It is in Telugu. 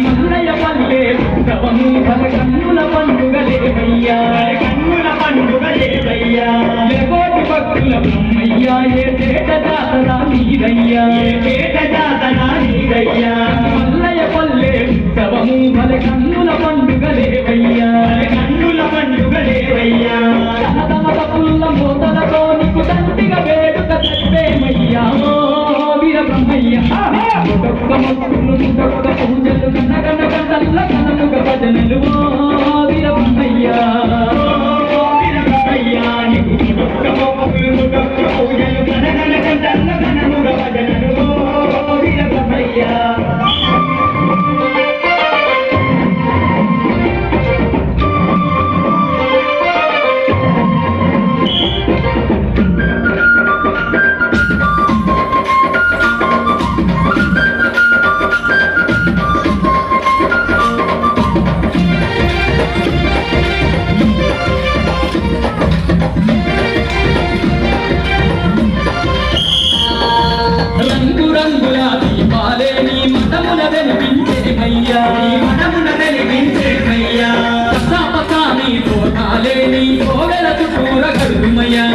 మల్లయ్య పల్లె ఉత్సవము కన్నుల పండుగలేవయ్యా కన్నుల పండుగలేవయ్యా కోటి భక్తుల బ్రహ్మయ్యా ఏ చేట జాతరా నీరయ్యా చేట జాతరా నీరయ్యా మల్లయ్య పల్లె ఉత్సవము కన్నుల పండుగలేవయ్యా కన్నుల పండుగలేవయ్యా తమ పుల్ల మోతలతో నీకు తండ్రిగా వేడుక చెప్పేమయ్యా వీర బ్రహ్మయ్య ముదొక్క మొక్కులు ముదొక్క పూజలు కనగన గంటల్ల కనముగ భజనలు వీర బ్రహ్మయ్య వీర బ్రహ్మయ్య నీకు ముదొక్క మొక్కులు ముదొక్క పూజలు కనగన గంటల్ల కనముగ భజనలు వీర బ్రహ్మయ్య రంగు రంగుల దీపాలే నీ మఠమున వెలిగించేమయ్యా మఠమున వెలిగించేమయ్యా పసా నీ తోటాలే నీ కోవెల చుట్టూర కడుమయ్యా